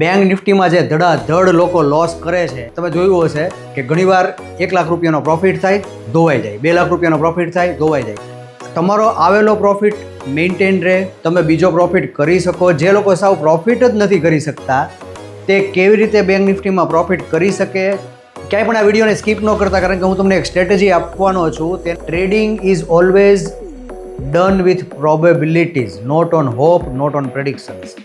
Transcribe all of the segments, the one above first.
Bank નિફ્ટીમાં જે ધડાધડ લોકો loss કરે છે, તમે જોયું હશે કે ઘણીવાર 1 લાખ રૂપિયાનો પ્રોફિટ થાય, ધોવાઈ જાય, 2 લાખ રૂપિયાનો પ્રોફિટ થાય, ધોવાઈ જાય. તમારો આવેલો પ્રોફિટ મેન્ટેન રહે, તમે બીજો પ્રોફિટ કરી શકો. જે લોકો સાવ પ્રોફિટ જ નથી કરી શકતા તે કેવી રીતે બેંક નિફ્ટીમાં પ્રોફિટ કરી શકે? ક્યાંય પણ આ વિડીયોને સ્કીપ ન કરતા, કારણ કે હું તમને એક સ્ટ્રેટેજી આપવાનો છું. તે trading is always done with probabilities, not on hope, not on predictions.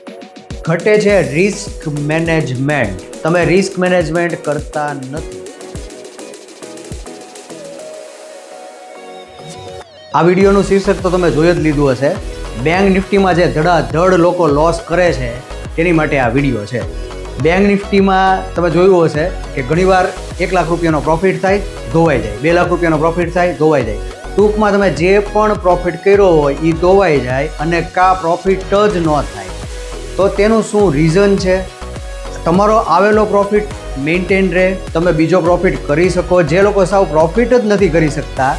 ઘટે છે રિસ્ક મેનેજમેન્ટ. તમે રિસ્ક મેનેજમેન્ટ કરતા નથી. આ વિડીયોનું શીર્ષક તો તમે જોઈ જ લીધું હશે. બેંક નિફ્ટીમાં જે ધડાધડ લોકો લોસ કરે છે તેની માટે આ વિડીયો છે. બેંક નિફ્ટીમાં તમે જોયું હશે કે ઘણીવાર 1 લાખ રૂપિયાનો પ્રોફિટ થાય, ધોવાઈ જાય, 2 લાખ રૂપિયાનો પ્રોફિટ થાય, ધોવાઈ જાય. ટૂંકમાં તમે જે પણ પ્રોફિટ કર્યો હોય એ ધોવાઈ જાય અને પ્રોફિટ જ ન થાય. તો તેનું શું રીઝન છે? તમારો આવેલો પ્રોફિટ મેન્ટેન રહે, તમે બીજો પ્રોફિટ કરી શકો. જે લોકો સાવ પ્રોફિટ જ નથી કરી શકતા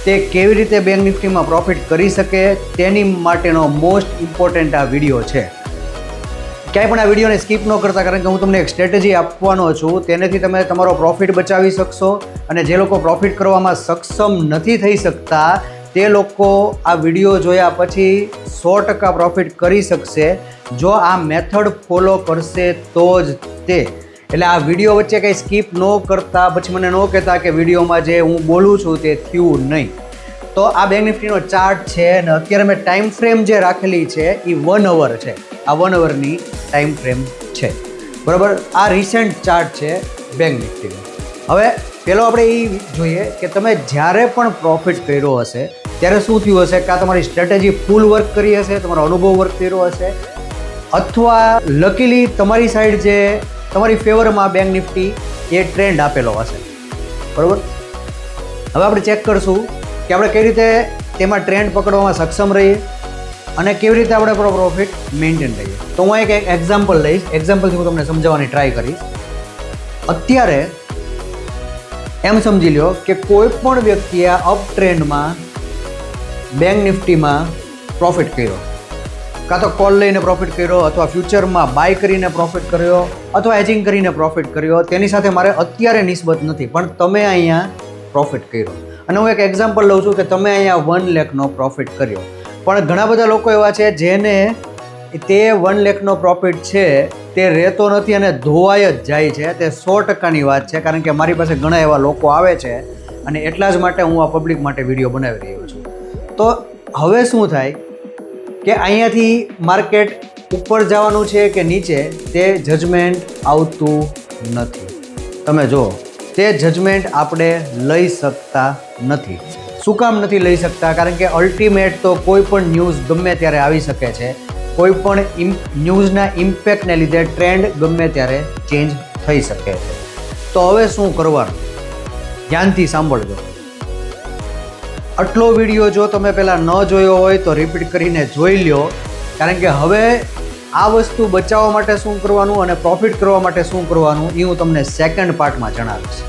તે કેવી રીતે બેંક નિફ્ટીમાં પ્રોફિટ કરી શકે તેની માટેનો મોસ્ટ ઇમ્પોર્ટન્ટ આ વિડીયો છે. ક્યાંય પણ આ વિડીયોને સ્કીપ ન કરતા, કારણ કે હું તમને એક સ્ટ્રેટેજી આપવાનો છું. તેનાથી તમે તમારો પ્રોફિટ બચાવી શકશો. અને જે લોકો પ્રોફિટ કરવામાં સક્ષમ નથી થઈ શકતા તે લોકો આ વિડીયો જોયા પછી 100% પ્રોફિટ કરી શકશે, જો આ મેથડ ફોલો કરશે તો જ તે. એટલે આ વિડીયો વચ્ચે કંઈ સ્કીપ ન કરતા, પછી મને ન કહેતા કે વિડીયોમાં જે હું બોલું છું તે થયું નહીં. તો આ બેંક નિફ્ટીનો ચાર્ટ છે અને અત્યારે મેં ટાઈમ ફ્રેમ જે રાખેલી છે એ 1 અવર છે. આ 1 અવરની ટાઈમ ફ્રેમ છે, બરાબર. આ રિસેન્ટ ચાર્ટ છે બેંક નિફ્ટીનો. હવે પહેલો આપણે એ જોઈએ કે તમે જ્યારે પણ પ્રોફિટ કર્યો હશે ત્યારે શું થયું હશે? કાં તમારી સ્ટ્રેટેજી ફૂલ વર્ક કરી હશે, તમારો અનુભવ વર્ક કર્યો હશે, અથવા લકીલી તમારી સાઈડ જે તમારી ફેવરમાં બેંક નિફ્ટી એ ટ્રેન્ડ આપેલો હશે, બરાબર. હવે આપણે ચેક કરશું કે આપણે કઈ રીતે તેમાં ટ્રેન્ડ પકડવામાં સક્ષમ રહીએ અને કેવી રીતે આપણે પ્રોફિટ મેન્ટેન રહીએ. તો હું એક એક્ઝામ્પલ લઈશ. એક્ઝામ્પલથી હું તમને સમજાવવાની ટ્રાય કરીશ. અત્યારે એમ સમજી લો કે કોઈ પણ વ્યક્તિએ અપ ટ્રેન્ડમાં બેંક નિફ્ટીમાં પ્રોફિટ કર્યો, કાં તો કોલ લઈને પ્રોફિટ કર્યો, અથવા ફ્યુચરમાં બાય કરીને પ્રોફિટ કર્યો, અથવા હેજિંગ કરીને પ્રોફિટ કર્યો. તેની સાથે મારે અત્યારે નિસ્બત નથી, પણ તમે અહીંયા પ્રોફિટ કર્યો. અને હું એક એક્ઝામ્પલ લઉં છું કે તમે અહીંયા 1 લાખનો પ્રોફિટ કર્યો. પણ ઘણા બધા લોકો એવા છે જેને તે 1 લાખનો પ્રોફિટ છે તે રહેતો નથી અને ધોવાઈ જ જાય છે. તે 100%ની વાત છે, કારણ કે મારી પાસે ઘણા એવા લોકો આવે છે અને એટલા જ માટે હું આ પબ્લિક માટે વિડીયો બનાવી રહ્યો છું. તો હવે શું થાય કે અહીંયાથી માર્કેટ ઉપર જવાનું છે કે નીચે તે જજમેન્ટ આવતું નથી. તમે જુઓ, તે જજમેન્ટ આપણે લઈ શકતા નથી. શું કામ નથી લઈ શકતા? કારણ કે અલ્ટિમેટ તો કોઈ પણ ન્યૂઝ ગમે ત્યારે આવી શકે છે. કોઈ પણ ન્યૂઝના ઇમ્પેક્ટને લીધે ટ્રેન્ડ ગમે ત્યારે ચેન્જ થઈ શકે છે. તો હવે શું કરવાનું? ધ્યાનથી સાંભળજો. આટલો વિડીયો જો તમે પહેલાં ન જોયો હોય તો રિપીટ કરીને જોઈ લ્યો, કારણ કે હવે આ વસ્તુ બચાવવા માટે શું કરવાનું અને પ્રોફિટ કરવા માટે શું કરવાનું એ હું તમને સેકન્ડ પાર્ટમાં જણાવીશ.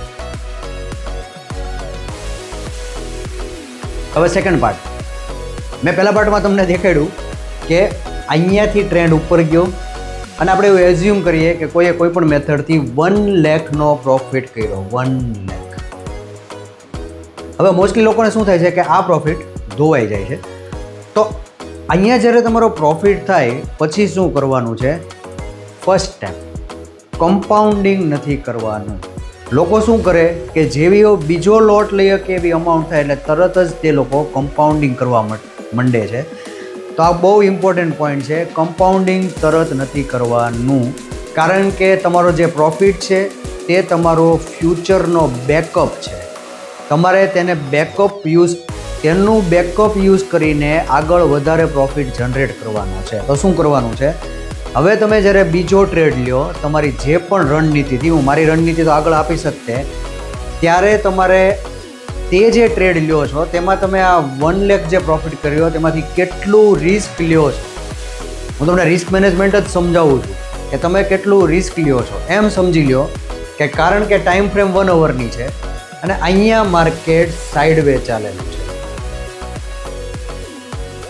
હવે સેકન્ડ પાર્ટ. મેં પહેલા પાર્ટમાં તમને દેખાડ્યું કે અહીંયાથી ટ્રેન્ડ ઉપર ગયો અને આપણે એવું એઝ્યુમ કરીએ કે કોઈ પણ મેથડથી 1 લાખનો પ્રોફિટ કર્યો. 1 લાખ. હવે મોસ્ટલી લોકોને શું થાય છે કે આ પ્રોફિટ ધોવાઈ જાય છે. તો અહીંયા જ્યારે તમારો પ્રોફિટ થાય પછી શું કરવાનું છે? ફર્સ્ટ સ્ટેપ, કમ્પાઉન્ડિંગ નથી કરવાનું. લોકો શું કરે કે જેવી બીજો લોટ લઈએ કે એવી અમાઉન્ટ થાય એટલે તરત જ તે લોકો કમ્પાઉન્ડિંગ કરવા માંડે છે. તો આ બહુ ઇમ્પોર્ટન્ટ પોઈન્ટ છે. કમ્પાઉન્ડિંગ તરત નથી કરવાનું, કારણ કે તમારો જે પ્રોફિટ છે તે તમારો ફ્યુચરનો બેકઅપ છે. તમારે તેનું બેકઅપ યુઝ કરીને આગળ વધારે પ્રોફિટ જનરેટ કરવાનો છે. તો શું કરવાનું છે? હવે તમે જ્યારે બીજો ટ્રેડ લ્યો, તમારી જે પણ રણનીતિથી, હું મારી રણનીતિ તો આગળ આપી શકતે, ત્યારે તમારે તે જે ટ્રેડ લ્યો છો તેમાં તમે આ 1 લાખ જે પ્રોફિટ કર્યો તેમાંથી કેટલું રિસ્ક લ્યો છો. હું તમને રિસ્ક મેનેજમેન્ટ જ સમજાવું છું કે તમે કેટલું રિસ્ક લ્યો છો. એમ સમજી લ્યો કે કારણ કે ટાઈમ ફ્રેમ 1 અવરની છે અને અહીંયા માર્કેટ સાઇડવે ચાલેલું છે.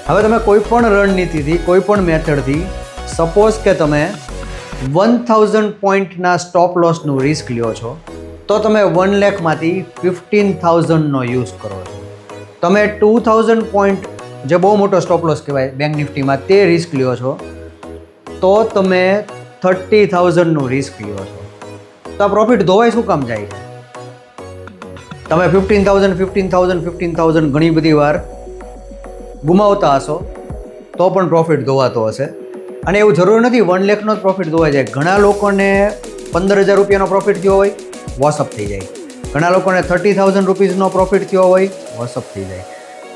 હવે તમે કોઈ પણ રણનીતિથી, કોઈ પણ મેથડથી, સપોઝ કે તમે 1000 પોઈન્ટના સ્ટોપ લોસનું રિસ્ક લ્યો છો તો તમે 1 લાખમાંથી 15,000નો યુઝ કરો છો. તમે 2000 પોઈન્ટ જે બહુ મોટો સ્ટોપ લોસ કહેવાય બેંક નિફ્ટીમાં તે રિસ્ક લ્યો છો તો તમે 30,000નું રિસ્ક લ્યો છો. તો આ પ્રોફિટ ધોવાય શું કામ જાય છે? તમે 15,000 ઘણી બધી વાર ગુમાવતા હશો તો પણ પ્રોફિટ ધોવાતો હશે. અને એવું જરૂર નથી 1 લાખનો જ પ્રોફિટ ધોવાઈ જાય. ઘણા લોકોને 15,000 રૂપિયાનો પ્રોફિટ થયો હોય, વોશઅપ થઈ જાય. ઘણા લોકોને 30,000 રૂપીઝનો પ્રોફિટ થયો હોય, વોશઅપ થઈ જાય.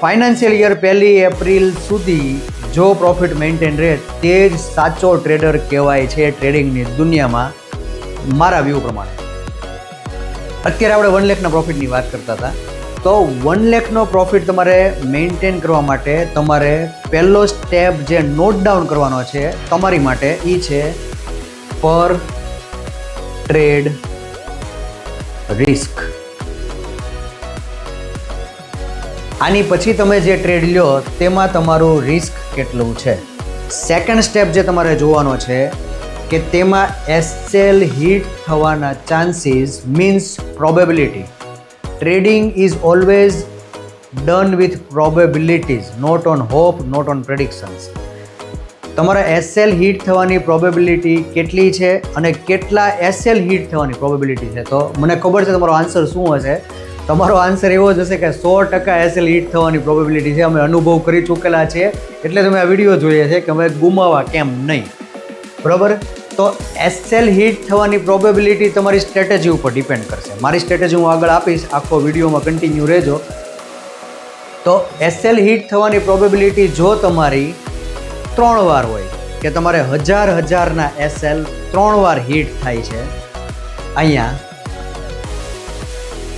ફાઇનાન્શિયલ યર 1 એપ્રિલ સુધી જો પ્રોફિટ મેન્ટેન રહે તે જ સાચો ટ્રેડર કહેવાય છે ટ્રેડિંગની દુનિયામાં, મારા વ્યૂ પ્રમાણે. અત્યારે આપણે 1 લાખના પ્રોફિટની વાત કરતા હતા, તો 1 લાખનો પ્રોફિટ તમારે મેન્ટેન કરવા માટે તમારે પહેલો સ્ટેપ જે નોટ ડાઉન કરવાનો છે તમારી માટે એ છે પર ટ્રેડ રિસ્ક. આની પછી તમે જે ટ્રેડ લ્યો તેમાં તમારું રિસ્ક કેટલું છે. સેકન્ડ સ્ટેપ જે તમારે જોવાનો છે કે તેમાં એસએલ હિટ થવાના chances means probability. Trading is always done with probabilities, not on hope, not on predictions. તમારા એસએલ હિટ થવાની પ્રોબેબિલિટી કેટલી છે અને કેટલા એસએલ હિટ થવાની પ્રોબેબિલિટી છે? તો મને ખબર છે તમારો આન્સર શું હશે. તમારો આન્સર એવો જ હશે કે 100% એસએલ હિટ થવાની પ્રોબેબિલિટી છે. અમે અનુભવ કરી ચૂકેલા છીએ એટલે તમે આ વિડીયો જોઈએ છે કે અમે ગુમાવા કેમ નહીં. બરાબર? તો એસએલ હિટ થવાની પ્રોબેબિલિટી તમારી સ્ટ્રેટેજી ઉપર ડિપેન્ડ કરશે. મારી સ્ટ્રેટેજી હું આગળ આપીશ, આખો વિડીયોમાં કન્ટિન્યુ રહેજો. તો એસએલ હિટ થવાની પ્રોબેબિલિટી જો તમારી 3 વાર હોય કે તમારે 1000ના એસએલ 3 વાર હિટ થાય છે અહીંયા,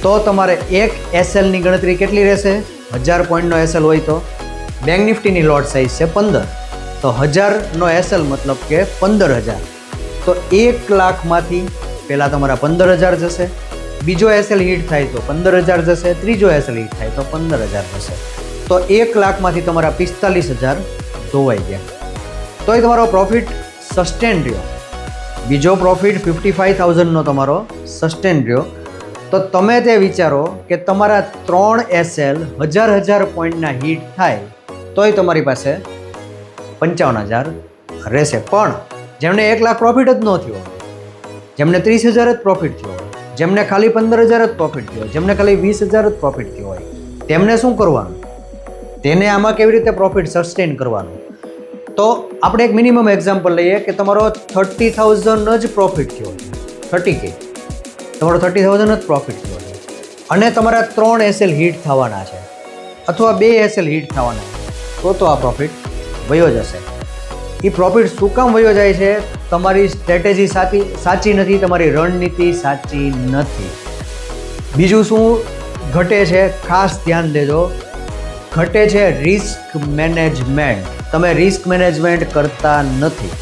તો તમારે એક એસએલની ગણતરી કેટલી રહેશે? 1000 પોઈન્ટનો એસએલ હોય તો બેંક નિફ્ટીની લોટ સાઇઝ છે 15, તો 1000નો એસએલ મતલબ કે 15,000. તો 1 લાખમાંથી પહેલાં તમારા 15,000 જશે, બીજો એસએલ હિટ થાય તો 15,000 જશે, ત્રીજો એસએલ હિટ થાય તો 15,000 જશે. તો 1 લાખમાંથી તમારા 45,000 ધોવાઈ ગયા. તો એ તમારો પ્રોફિટ સસ્ટેન રહ્યો. બીજો પ્રોફિટ 55,000નો તમારો સસ્ટેન રહ્યો. તો તમે તે વિચારો કે તમારા 3 એસએલ 1000 પોઈન્ટના હિટ થાય તોય તમારી પાસે 55,000 રહેશે. પણ જેમને 1 લાખ પ્રોફિટ જ ન થયો, જેમને 30,000 જ પ્રોફિટ થયો હોય, જેમને ખાલી 15,000 જ પ્રોફિટ થયો હોય, જેમને ખાલી 20,000 જ પ્રોફિટ થયો હોય, તેમને શું કરવાનું? તેને આમાં કેવી રીતે પ્રોફિટ સસ્ટેન કરવાનું? તો આપણે એક મિનિમમ એક્ઝામ્પલ લઈએ કે તમારો 30,000 જ પ્રોફિટ થયો છે, 30K તમારો 30,000 જ પ્રોફિટ થયો છે અને તમારા 3 એસએલ હિટ થવાના છે અથવા 2 એસએલ હિટ થવાના છે, તો આ પ્રોફિટ વયો જશે. એ પ્રોફિટ શું કામ વયો જાય છે? તમારી સ્ટ્રેટેજી સાચી નથી, તમારી રણનીતિ સાચી નથી. બીજું શું ઘટે છે? ખાસ ધ્યાન દેજો, ઘટે છે રિસ્ક મેનેજમેન્ટ. તમે રિસ્ક મેનેજમેન્ટ કરતા નથી.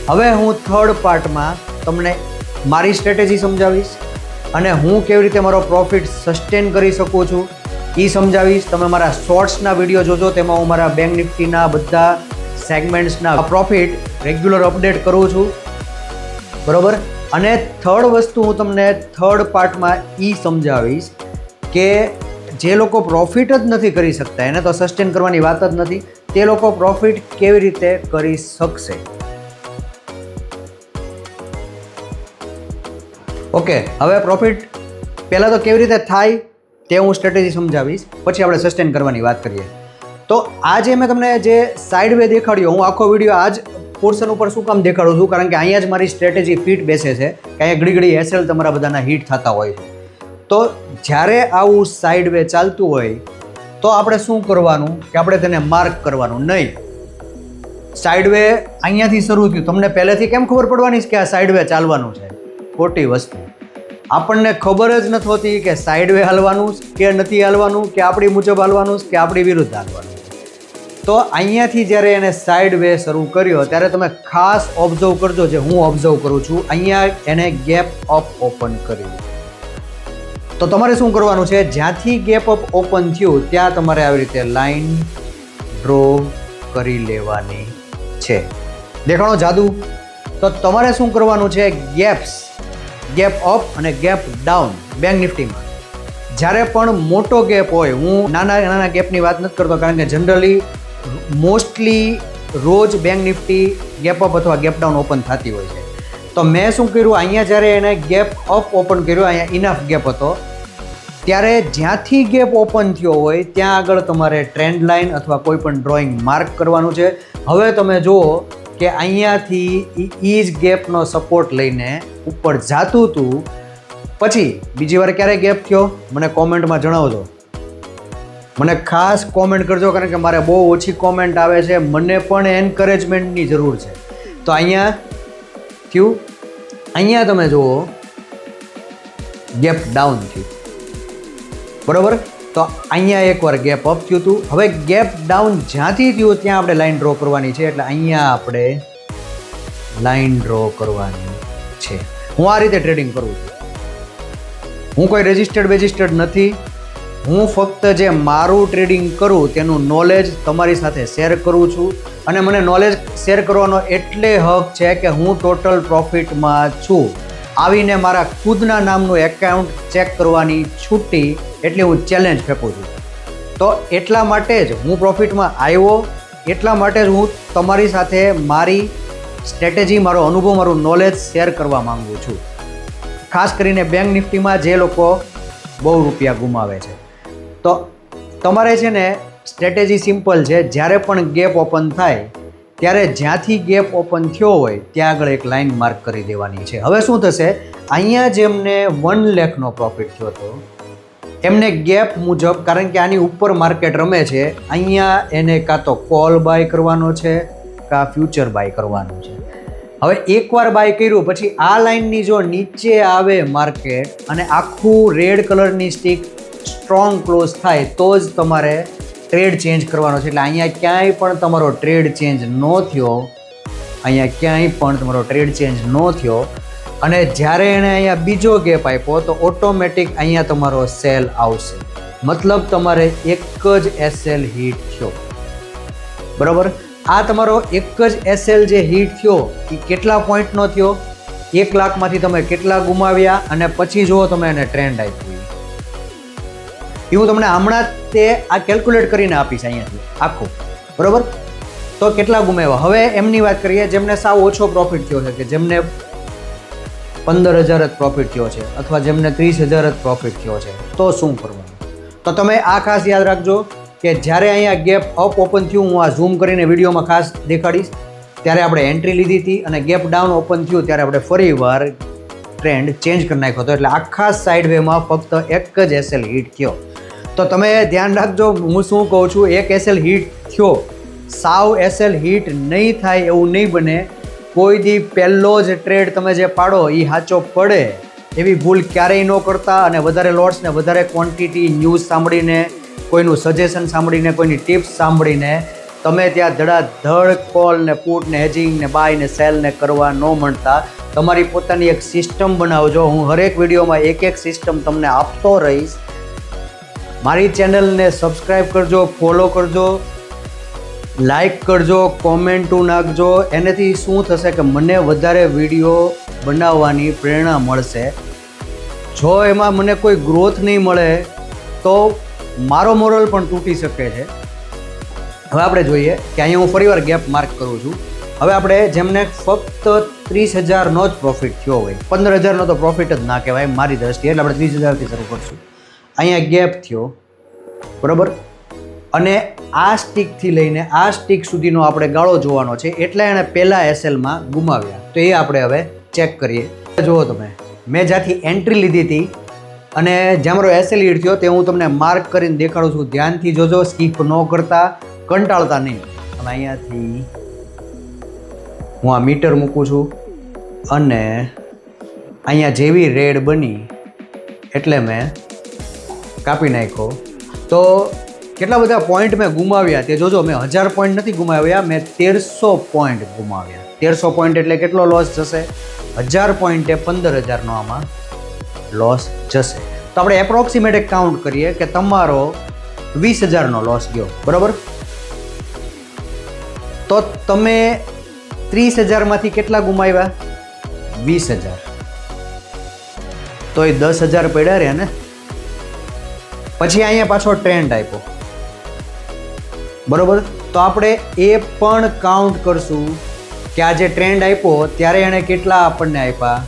હવે હું થર્ડ પાર્ટમાં તમને મારી સ્ટ્રેટેજી સમજાવીશ અને હું કેવી રીતે મારો પ્રોફિટ સસ્ટેન કરી શકું છું એ સમજાવીશ. તમે મારા શોર્ટ્સના વિડીયો જોજો, તેમાં હું મારા બેંક નિફ્ટીના બધા સેગમેન્ટ્સના પ્રોફિટ રેગ્યુલર અપડેટ કરું છું. બરાબર? અને થર્ડ વસ્તુ હું તમને થર્ડ પાર્ટમાં એ સમજાવીશ કે જે લોકો પ્રોફિટ જ નથી કરી શકતા, એને તો સસ્ટેન કરવાની વાત જ નથી, તે લોકો પ્રોફિટ કેવી રીતે કરી શકશે. ઓકે, હવે પ્રોફિટ પહેલાં તો કેવી રીતે થાય તે હું સ્ટ્રેટેજી સમજાવીશ, પછી આપણે સસ્ટેન કરવાની વાત કરીએ. તો આજે મેં તમને જે સાઇડ વે દેખાડ્યો, હું આખો વિડીયો આ જ પોર્શન ઉપર શું કામ દેખાડું છું? કારણ કે અહીંયા જ મારી સ્ટ્રેટેજી ફિટ બેસે છે કે અહીંયા ઘડી એસએલ તમારા બધાના હિટ થતા હોય છે. તો જ્યારે આવું સાઇડ વે ચાલતું હોય તો આપણે શું કરવાનું કે આપણે તેને માર્ક કરવાનું નહીં. સાઇડ વે અહીંયાથી શરૂ થયું, તમને પહેલેથી કેમ ખબર પડવાની છે કે આ સાઇડ વે ચાલવાનું છે? ખોટી વસ્તુ. આપણને ખબર જ નથી હોતી કે સાઇડ વે હાલવાનું કે નથી હાલવાનું, કે આપણી મુજબ હાલવાનું કે આપણી વિરુદ્ધ હાલવાનું. તો અહીંયાથી જ્યારે એને સાઇડ વે શરૂ કર્યો ત્યારે તમે ખાસ ઓબ્ઝર્વ કરજો, જે હું ઓબ્ઝર્વ કરું છું. અહીંયા એને ગેપ અપ ઓપન કર્યું. તો તમારે શું કરવાનું છે? જ્યાંથી ગેપ અપ ઓપન થયું ત્યાં તમારે આવી રીતે લાઈન ડ્રો કરી લેવાની છે. દેખાણો જાદુ? તો તો તમારે શું કરવાનું છે, ગેપ અપ અને ગેપ ડાઉન બેંક નિફ્ટીમાં જ્યારે પણ મોટો ગેપ હોય, હું નાના ગેપની વાત નથી કરતો, કારણ કે જનરલી મોસ્ટલી રોજ બેંક નિફ્ટી ગેપ અપ અથવા ગેપ ડાઉન ઓપન થતી હોય છે. તો મેં શું કર્યું, અહીંયા જ્યારે એને ગેપ અપ ઓપન કર્યો, અહીંયા ઇનફ ગેપ હતો, ત્યારે જ્યાંથી ગેપ ઓપન થયો હોય ત્યાં આગળ તમારે ટ્રેન્ડ લાઇન અથવા કોઈ પણ ડ્રોઈંગ માર્ક કરવાનું છે. હવે તમે જુઓ કે અહીંયાથી ઈજ ગેપનો સપોર્ટ લઈને ઉપર જાતું હતું, પછી બીજી વાર ક્યારે ગેપ થયો મને કોમેન્ટમાં જણાવજો. મને ખાસ કોમેન્ટ કરજો, કારણ કે મારે બહુ ઓછી કોમેન્ટ આવે છે, મને પણ એન્કરેજમેન્ટની જરૂર છે. તો અહીંયા થયું, અહીંયા તમે જુઓ ગેપ ડાઉન થયું, બરાબર. તો અહીંયા એકવાર ગેપ અપ થયું હતું. હવે ગેપ ડાઉન જ્યાંથી થયું ત્યાં આપણે લાઈન ડ્રો કરવાની છે, એટલે અહીંયા આપણે લાઈન ડ્રો કરવાની છે. હું આ રીતે ટ્રેડિંગ કરું છું. હું કોઈ રજિસ્ટર્ડ નથી. હું ફક્ત જે મારું ટ્રેડિંગ કરું તેનું નોલેજ તમારી સાથે શેર કરું છું, અને મને નોલેજ શેર કરવાનો એટલે હક છે કે હું ટોટલ પ્રોફિટમાં છું. આવીને મારા ખુદના નામનું એકાઉન્ટ ચેક કરવાની છૂટી એટલે હું ચેલેન્જ ફેંકું છું. તો એટલા માટે જ હું પ્રોફિટમાં આવ્યો, એટલા માટે જ હું તમારી સાથે મારી સ્ટ્રેટેજી, મારો અનુભવ, મારું નોલેજ શેર કરવા માંગુ છું. ખાસ કરીને બેંક નિફ્ટીમાં જે લોકો બહુ રૂપિયા ગુમાવે છે. તો તમારે છે ને સ્ટ્રેટેજી સિમ્પલ છે, જ્યારે પણ ગેપ ઓપન થાય ત્યારે જ્યાંથી ગેપ ઓપન થયો હોય ત્યાં આગળ એક લાઇન માર્ક કરી દેવાની છે. હવે શું થશે, અહીંયા જેમને 1 લાખનો પ્રોફિટ થયો હતો એમને ગેપ મુજબ, કારણ કે આની ઉપર માર્કેટ રમે છે, અહીંયા એને કાં તો કોલ બાય કરવાનો છે કાં ફ્યુચર બાય કરવાનું છે. હવે એકવાર બાય કર્યું પછી આ લાઇનની જો નીચે આવે માર્કેટ અને આખું રેડ કલરની સ્ટિક સ્ટ્રોંગ ક્લોઝ થાય તો જ તમારે ટ્રેડ ચેન્જ કરવાનો છે. એટલે અહીંયા ક્યાંય પણ તમારો ટ્રેડ ચેન્જ ન થયો, અને જ્યારે એણે અહીંયા બીજો ગેપ આપ્યો તો ઓટોમેટિક અહીંયા તમારો સેલ આવશે. મતલબ તમારે એક જ એસએલ હિટ થયો, બરાબર. આ તમારો એક જ એસએલ જે હિટ થયો એ કેટલા પોઈન્ટનો થયો, 1 લાખમાંથી તમે કેટલા ગુમાવ્યા, અને પછી જુઓ તમે એને ટ્રેન્ડ આપ્યું. એ હું તમને હમણાં તે આ કેલ્ક્યુલેટ કરીને આપીશ અહીંયાથી આખું, બરાબર. તો કેટલા ગુમાવ્યા. હવે એમની વાત કરીએ જેમને સાવ ઓછો પ્રોફિટ થયો છે, કે જેમને 15,000 જ પ્રોફિટ થયો છે અથવા જેમને 30,000 જ પ્રોફિટ થયો છે. તો શું કરવાનું? તો તમે આ ખાસ યાદ રાખજો કે જ્યારે અહીંયા ગેપ અપ ઓપન થયું, હું આ ઝૂમ કરીને વિડીયોમાં ખાસ દેખાડીશ, ત્યારે આપણે એન્ટ્રી લીધી હતી, અને ગેપ ડાઉન ઓપન થયું ત્યારે આપણે ફરીવાર ટ્રેન્ડ ચેન્જ કરી નાખ્યો હતો. એટલે આખા સાઇડ વેમાં ફક્ત એક જ એસએલ હિટ થયો. તો તમે ધ્યાન રાખજો, હું શું કહું છું, એક એસએલ હિટ થયો, સાવ એસએલ હિટ નહીં થાય એવું નહીં બને. કોઈ દી પહેલો જ ટ્રેડ તમે જે પાડો એ સાચો પડે એવી ભૂલ ક્યારેય ન કરતા. અને વધારે લોટ્સ ને વધારે ક્વોન્ટિટી ન્યૂઝ સાંભળીને, કોઈનું સજેશન સાંભળીને, કોઈની ટિપ્સ સાંભળીને તમે ત્યાં ધડાધડ કોલ ને પુટ ને હેજિંગ ને બાય ને સેલ ને કરવા ન માંડતા. તમારી પોતાની એક સિસ્ટમ બનાવજો. હું હરેક વિડીયોમાં એક સિસ્ટમ તમને આપતો રહીશ. મારી ચેનલને સબસ્ક્રાઈબ કરજો, ફોલો કરજો, લાઈક કરજો, કોમેન્ટો નાખજો. એનાથી શું થશે કે મને વધારે વિડીયો બનાવવાની પ્રેરણા મળશે. જો એમાં મને કોઈ ગ્રોથ નહીં મળે તો મારો મોરલ પણ તૂટી શકે છે. હવે આપણે જોઈએ કે અહીંયા હું ફરીવાર ગેપ માર્ક કરું છું. હવે આપણે જેમને ફક્ત 30,000નો જ પ્રોફિટ થયો હોય, 15,000નો તો પ્રોફિટ જ ના કહેવાય મારી દ્રષ્ટિએ, એટલે આપણે 30,000થી શરૂ કરશું. અહીંયા ગેપ થયો, બરાબર, અને આ સ્ટિકથી લઈને આ સ્ટિક સુધીનો આપણે ગાળો જોવાનો છે. એટલે એણે પહેલાં એસએલમાં ગુમાવ્યા. તો એ આપણે હવે ચેક કરીએ. જુઓ તમે, મેં જ્યાંથી એન્ટ્રી લીધી હતી અને જ્યાં મારો એસએલ હિટ થયો તે હું તમને માર્ક કરીને દેખાડું છું. ધ્યાનથી જોજો, સ્કીપ ન કરતા, કંટાળતા નહીં. અને અહીંયાથી હું આ મીટર મૂકું છું અને અહીંયા જેવી રેડ બની એટલે મેં કાપી નાખ્યો. તો કેટલા બધા પોઈન્ટ મેં ગુમાવ્યા તે જોજો. મેં 1000 પોઈન્ટ નથી ગુમાવ્યા, મેં 1300 પોઈન્ટ ગુમાવ્યા. 1300 પોઈન્ટ એટલે કેટલો લોસ જશે? 1000 પોઈન્ટે 15,000નો આમાં લોસ જશે. તો આપણે એપ્રોક્સિમેટ એક કાઉન્ટ કરીએ કે તમારો 20,000નો લોસ ગયો, બરાબર. તો તમે 30,000માંથી કેટલા ગુમાવ્યા? 20,000. તો એ 10,000 પડ્યા રહ્યા ને. પછી અહીંયા પાછો ટ્રેન્ડ આપ્યો, બરોબર. તો આપણે એ પણ કાઉન્ટ કરશું કે આ જે ટ્રેન્ડ આપ્યો ત્યારે એણે કેટલા આપણને આપ્યા.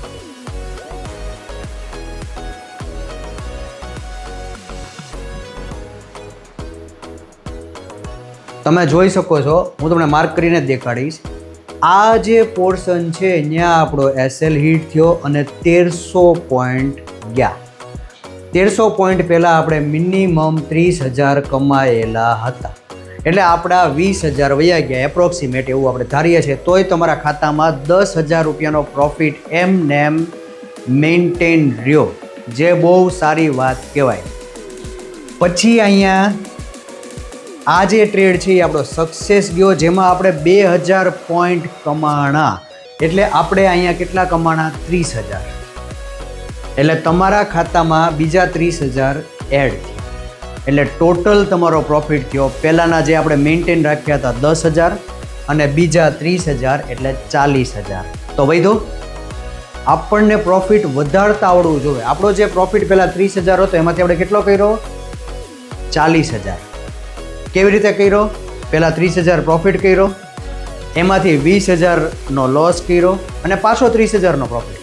તમે જોઈ શકો છો, હું તમને માર્ક કરીને જ દેખાડીશ. આ જે પોર્શન છે ત્યાં આપણો એસએલ હિટ થયો અને 1300 પોઈન્ટ ગયા. 1300 પોઈન્ટ પહેલાં આપણે મિનિમમ 30,000 કમાયેલા હતા, એટલે આપણા 20,000 વયા ગયા એપ્રોક્સિમેટ, એવું આપણે ધારીએ છીએ. તોય તમારા ખાતામાં 10,000 રૂપિયાનો પ્રોફિટ એમ મેન્ટેન રહ્યો, જે બહુ સારી વાત કહેવાય. પછી અહીંયા આ જે ટ્રેડ છે એ આપણો સક્સેસ ગયો, જેમાં આપણે 2,000 પોઈન્ટ કમાણા. એટલે આપણે અહીંયા કેટલા કમાણા? 30,000. એટલે તમારા ખાતામાં બીજા 30,000 એડ થયા, એટલે ટોટલ તમારો પ્રોફિટ થયો. પહેલાંના જે આપણે મેન્ટેન રાખ્યા હતા 10,000 અને બીજા 30,000 એટલે 40,000. તો વૈધો આપણને પ્રોફિટ વધારતા આવડવું જોઈએ. આપણો જે પ્રોફિટ પહેલાં 30,000 હતો એમાંથી આપણે કેટલો કર્યો? 40,000. કેવી રીતે કર્યો? પહેલાં 30,000 પ્રોફિટ કર્યો, એમાંથી 20,000નો લોસ કર્યો અને પાછો 30,000નો પ્રોફિટ.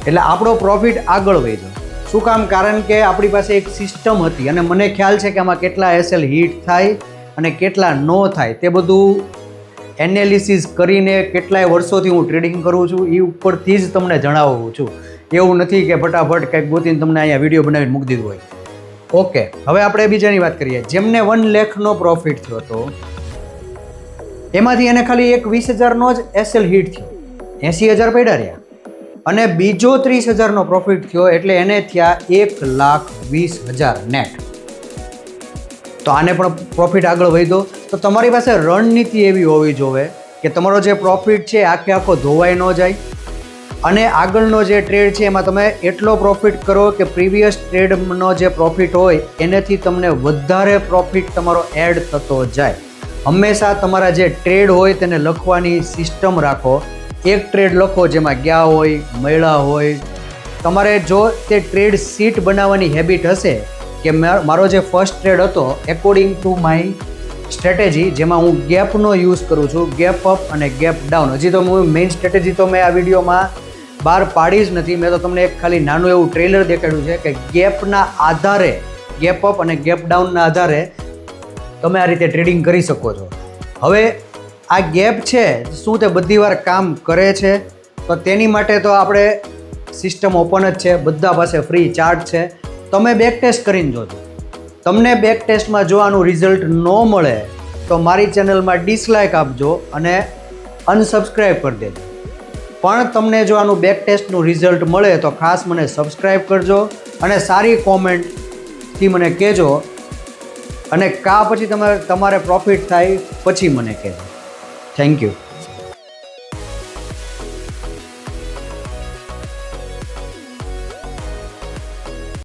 એટલે આપણો પ્રોફિટ આગળ વધ્યો. શું કામ? કારણ કે આપણી પાસે એક સિસ્ટમ હતી અને મને ખ્યાલ છે કે આમાં કેટલા એસએલ હિટ થાય અને કેટલા નો થાય તે બધું એનાલિસિસ કરીને કેટલાય વર્ષોથી હું ટ્રેડિંગ કરું છું, એ ઉપરથી જ તમને જણાવું છું. એવું નથી કે ફટાફટ કંઈક ગોતીને તમને અહીંયા વિડીયો બનાવીને મૂકી દીધું હોય. ઓકે, હવે આપણે બીજાની વાત કરીએ. જેમને 1 લાખનો પ્રોફિટ થયો હતો એમાંથી એને ખાલી એક 20,000નો જ એસએલ હિટ થયો, 80,000 પડ્યા રહ્યા. અને બીજો 30,000નો પ્રોફિટ થયો એટલે એને થયા 1,20,000 નેટ. તો આને પણ પ્રોફિટ આગળ વધ્યો. તો તમારી પાસે રણનીતિ એવી હોવી જોઈએ કે તમારો જે પ્રોફિટ છે આખે આખો ધોવાઈ ન જાય અને આગળનો જે ટ્રેડ છે એમાં તમે એટલો પ્રોફિટ કરો કે પ્રીવિયસ ટ્રેડનો જે પ્રોફિટ હોય એનાથી તમને વધારે પ્રોફિટ તમારો એડ થતો જાય. હંમેશા તમારા જે ટ્રેડ હોય તેને લખવાની સિસ્ટમ રાખો. એક ટ્રેડ લખો જેમાં ગયા હોય, મળ્યા હોય. તમારે જો તે ટ્રેડ શીટ બનાવવાની હેબિટ હશે કે મારો જે ફર્સ્ટ ટ્રેડ હતો એકોર્ડિંગ ટુ માય સ્ટ્રેટેજી, જેમાં હું ગેપનો યુઝ કરું છું, ગેપ અપ અને ગેપ ડાઉન. હજી તો હું મેઇન સ્ટ્રેટેજી તો મેં આ વિડીયોમાં બહાર પાડી જ નથી. મેં તો તમને એક ખાલી નાનું એવું ટ્રેલર દેખાડ્યું છે કે ગેપના આધારે, ગેપ અપ અને ગેપ ડાઉનના આધારે તમે આ રીતે ટ્રેડિંગ કરી શકો છો. હવે આ ગેપ છે શું તે બધી વાર કામ કરે છે? તો તેની માટે તો આપણે સિસ્ટમ ઓપન જ છે, બધા પાસે ફ્રી ચાર્ટ છે. તમે બેક ટેસ્ટ કરીને જોજો. તમને બેક ટેસ્ટમાં જો આનું રિઝલ્ટ ન મળે તો મારી ચેનલમાં ડિસલાઇક આપજો અને અનસબસ્ક્રાઈબ કરી દેજો. પણ તમને જો આનું બેક ટેસ્ટનું રિઝલ્ટ મળે તો ખાસ મને સબસ્ક્રાઈબ કરજો અને સારી કોમેન્ટથી મને કહેજો. અને પછી તમારે પ્રોફિટ થાય પછી મને કહેજો. Thank you.